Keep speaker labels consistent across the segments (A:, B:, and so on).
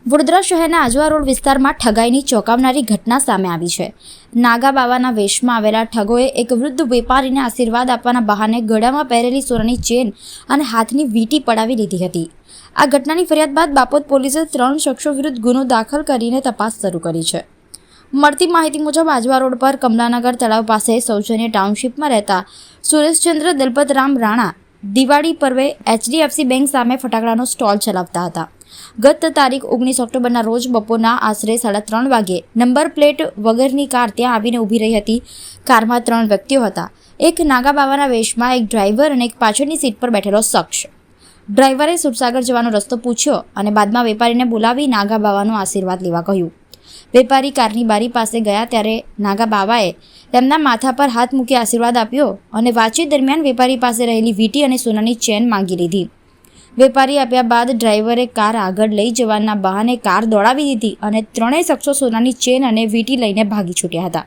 A: વડોદરા શહેરના આજવા રોડ વિસ્તારમાં ઠગાઈની ચોંકાવનારી ઘટના સામે આવી છે। નાગા બાવાના વેશમાં આવેલા ઠગોએ એક વૃદ્ધ વેપારીને આશીર્વાદ આપવાના બહાને ગળામાં પહેરેલી સોનાની ચેન અને હાથની વીંટી પડાવી લીધી હતી। આ ઘટનાની ફરિયાદ બાદ બાપોદ પોલીસે 3 શખ્સો વિરુદ્ધ ગુનો દાખલ કરીને તપાસ શરૂ કરી છે। મળતી માહિતી મુજબ આજવા રોડ પર કમલાનગર તળાવ પાસે સૌજન્ય ટાઉનશીપમાં રહેતા સુરેશચંદ્ર દલપતરામ રાણા દિવાળી પર્વે HDFC બેંક સામે ફટાકડાનો સ્ટોલ ચલાવતા હતા। ગત તારીખ 19 ઓક્ટોબરના રોજ બપોરના આશરે 3:30 વાગ્યે નંબર પ્લેટ વગરની કાર ત્યાં આવીને ઊભી રહી હતી। કારમાં 3 વ્યક્તિઓ હતા। એક નાગા બાવાના વેશમાં એક ડ્રાઈવર અને એક પાછળની સીટ પર બેઠેલો શખ્સ। ડ્રાઈવરે સુરસાગર જવાનો રસ્તો પૂછ્યો અને બાદમાં વેપારીને બોલાવી નાગા બાવાનો આશીર્વાદ લેવા કહ્યું। વેપારી કારની બારી પાસે ગયા ત્યારે નાગા બાવાએ તેમના માથા પર હાથ મૂકી આશીર્વાદ આપ્યો અને વાતચીત દરમિયાન વેપારી પાસે રહેલી વીંટી અને સોનાની ચેન માંગી લીધી। વેપારી આપ્યા બાદ ડ્રાઈવરે કાર આગળ લઈ જવાના બહાને કાર દોડાવી દીધી અને 3 શખ્સો સોનાની ચેન અને વીંટી લઈને ભાગી છૂટ્યા હતા।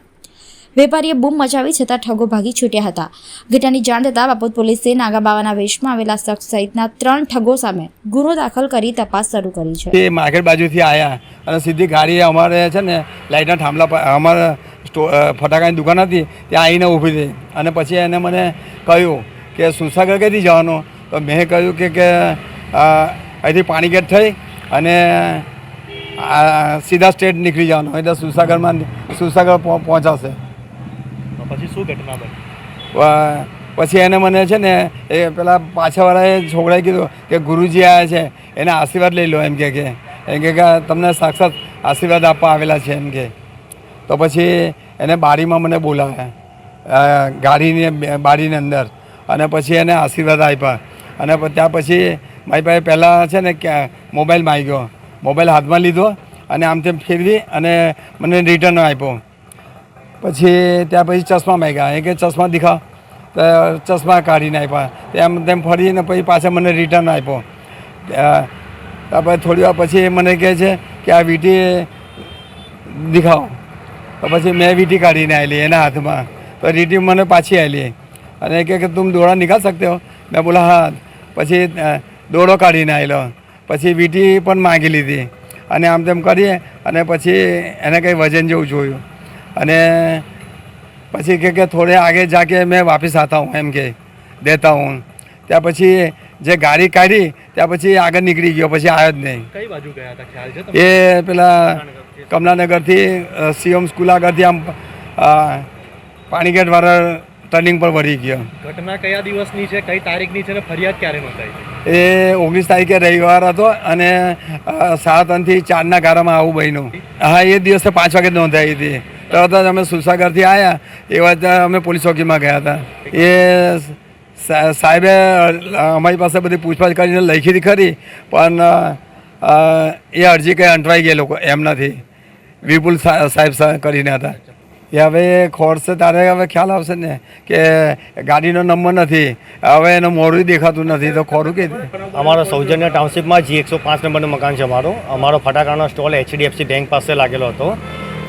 A: વેપારીએ બૂમ મચાવી છતાં ઠગો ભાગી છૂટ્યા હતા। ઘટનાની જાણ થતાં બાપોદ પોલીસે નાગા બાવાના વેશમાં આવેલા શખ્સ સહિતના 3 ઠગો સામે ગુનો દાખલ કરી તપાસ શરૂ કરી છે।
B: તે માર્કેટ બાજુથી આવ્યા અને સીધી ગાડી અમારે છે ને લાઇટના થાંભલા પર અમારે ફટાકાની દુકાન હતી ત્યાં આવીને ઊભી હતી અને પછી એને મને કહ્યું કે સુરસાગર કઈથી જવાનું, તો મેં કહ્યું કે અહીંથી પાણીગેટ થઈ અને સીધા સ્ટેટ નીકળી જવાનું, એટલે સુરસાગર પહોંચાશે।
C: પછી શું ઘટના બની?
B: પછી એને મને છે ને એ પેલા પાછળવાળાએ છોકરાએ કીધું કે ગુરુજી આવ્યા છે, એને આશીર્વાદ લઈ લો, એમ કે તમને સાક્ષાત આશીર્વાદ આપવા આવેલા છે એમ કે। તો પછી એને બારીમાં મને બોલાવ્યા બારીની અંદર અને પછી એને આશીર્વાદ આપ્યા અને ત્યાં પછી મારી પાસે પહેલાં છે ને મોબાઈલ માંગ્યો, મોબાઈલ હાથમાં લીધો અને આમ તેમ ફેરવી અને મને રિટર્ન આપ્યો। પછી ત્યાં પછી ચશ્મા માંગ્યા, એ કે ચશ્મા દેખાવ, તો ચશ્મા કાઢીને આપ્યા, તેમ તેમ ફરીને પછી પાછા મને રિટર્ન આપ્યો। પછી થોડી વાર પછી મને કહે છે કે આ વીંટી દેખાવો, તો પછી મેં વીંટી કાઢીને આવેલી એના હાથમાં, તો વીંટી મને પાછી આવેલી અને કે તુમ દોડા નિકાલ सकते हो? મેં બોલા હા। પછી દોડો કાઢીને આવેલો, પછી વીંટી પણ માગી લીધી અને આમ તેમ કરીએ અને પછી એને કંઈ વજન જેવું જોયું અને પછી કે થોડે આગે જાકે મેં વાપસ आता हूँ એમ કે દેતા હું। ત્યાં પછી જે ગાડી કાઢી ત્યાં પછી આગળ નીકળી ગયો, પછી આવ્યો જ નહીં।
C: કઈ બાજુ ગયા હતા ખ્યાલ છે?
B: એ પેલા કમલાનગરથી CM સ્કૂલ આગળથી આમ પાણીગેટવાળા ટર્નિંગ પર વળી ગયો।
C: ઘટના કયા દિવસની છે, કઈ તારીખની છે અને ફરિયાદ ક્યારે નોંધાઈ છે?
B: એ 19 તારીખે રવિવાર હતો અને 3:30 થી 4ના ગાળામાં આવું બન્યું। હા, એ દિવસે 5 વાગે નોંધાઈ હતી। તરત જ અમે સુરસાગરથી આવ્યા એ વાત અમે પોલીસ ચોકીમાં ગયા હતા। એ સાહેબે અમારી પાસે બધી પૂછપાછ કરીને લખી ખરી, પણ એ અરજી કંઈ અંટવાઈ ગઈ લોકો એમ નથી, વિપુલ સાહેબ કરીને હતા। એ હવે ખોરશે તારે હવે ખ્યાલ આવશે ને કે ગાડીનો નંબર નથી, હવે એનું મોઢું દેખાતું નથી, તો ખોરું કે
D: અમારો સૌજન્ય ટાઉનશીપમાં G105 નંબરનું મકાન છે અમારો ફટાકડાનો સ્ટોલ HDFC બેંક પાસે લાગેલો હતો।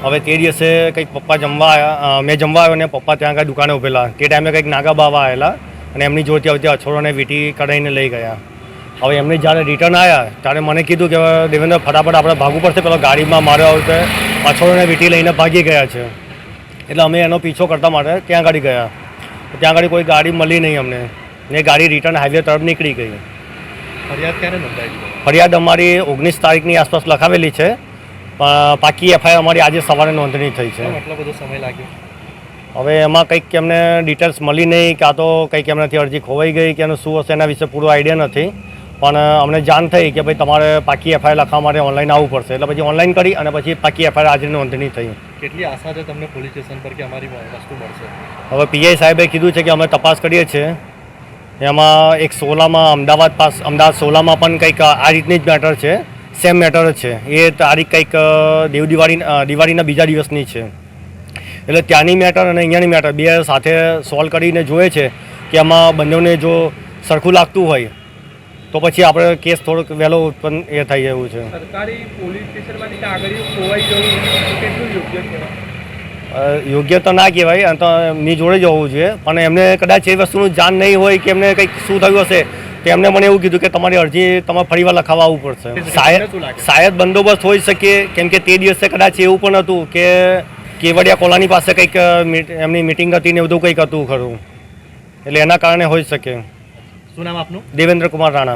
D: હવે તે દિવસે કંઈક પપ્પા જમવા આવ્યા, મેં જમવા આવ્યો ને પપ્પા ત્યાં આગળ દુકાને ઊભેલા। તે ટાઈમે કંઈક નાગા બાવા આવેલા અને એમની જોડતી આવતી અછોડોને વીંટી કઢાઈને લઈ ગયા। હવે એમને જ્યારે રિટર્ન આવ્યા ત્યારે મને કીધું કે દેવેન્દ્ર ફટાફટ આપણે ભાગવું પડશે, પેલો ગાડીમાં મારો આવશે, અછોડોને વીંટી લઈને ભાગી ગયા છે। એટલે અમે એનો પીછો કરતા માટે ત્યાં ગાડી ગયા, ત્યાં આગળ કોઈ ગાડી મળી નહીં અમને ને ગાડી રિટર્ન હાઈવે તરફ નીકળી ગઈ।
C: ફરિયાદ ક્યારે નોંધાઈ?
D: ફરિયાદ અમારી 19 તારીખની આસપાસ લખાવેલી છે, પણ પાકી FIR અમારી આજે સવારે નોંધણી થઈ છે।
C: એટલો બધો સમય લાગ્યો?
D: હવે એમાં કંઈક એમને ડિટેલ્સ મળી નહીં, કાં તો કંઈક એમનાથી અરજી ખોવાઈ ગઈ કે એનું શું હશે એના વિશે પૂરો આઈડિયા નથી, પણ અમને જાણ થઈ કે ભાઈ તમારે પાકી FIR લખવા માટે ઓનલાઈન આવવું પડશે, એટલે પછી ઓનલાઈન કરી અને પછી પાકી FIR આજે નોંધણી થઈ।
C: કેટલી આશા છે તમને પોલીસ સ્ટેશન પર કે અમારી વસ્તુ મળશે?
D: હવે PI સાહેબે કીધું છે કે અમે તપાસ કરીએ છીએ। એમાં એક 16માં અમદાવાદ 16માં પણ કંઈક આ રીતની જ મેટર છે, સેમ મેટર જ છે। એ તારીખ કંઈક દિવાળીના બીજા દિવસની છે, એટલે ત્યાંની મેટર અને અહીંયાની મેટર બે સાથે સોલ્વ કરીને જોઈએ છે કે એમાં બંનેને જો સરખું લાગતું હોય તો પછી આપણે કેસ થોડોક વહેલો ઉત્પન્ન એ થઈ એવું છે।
C: સરકારી પોલીસ સ્ટેશનમાંથી આગળ ખોવાઈ જવું કેટલું યોગ્ય કહેવાય?
D: યોગ્ય તો ના કહેવાય, તો એમની જોડે જ હોવું જોઈએ, પણ એમને કદાચ એ વસ્તુનું જાણ નહીં હોય કે એમને કંઈક શું થયું હશે તો એમને મને એવું કીધું કે તમારી અરજી તમારે ફરીવાર લખાવવા આવવું પડશે.
C: તમને શું લાગે?
D: શાયદ બંદોબસ્ત હોઈ શકે, કેમ કે તે દિવસે કદાચ એવું પણ હતું કે કેવડિયા કોલાની પાસે કંઈક એમની મિટિંગ હતી ને બધું કંઈક હતું ખરું, એટલે એના કારણે હોઈ શકે.
C: શું નામ આપનું?
D: દેવેન્દ્ર કુમાર રાણા.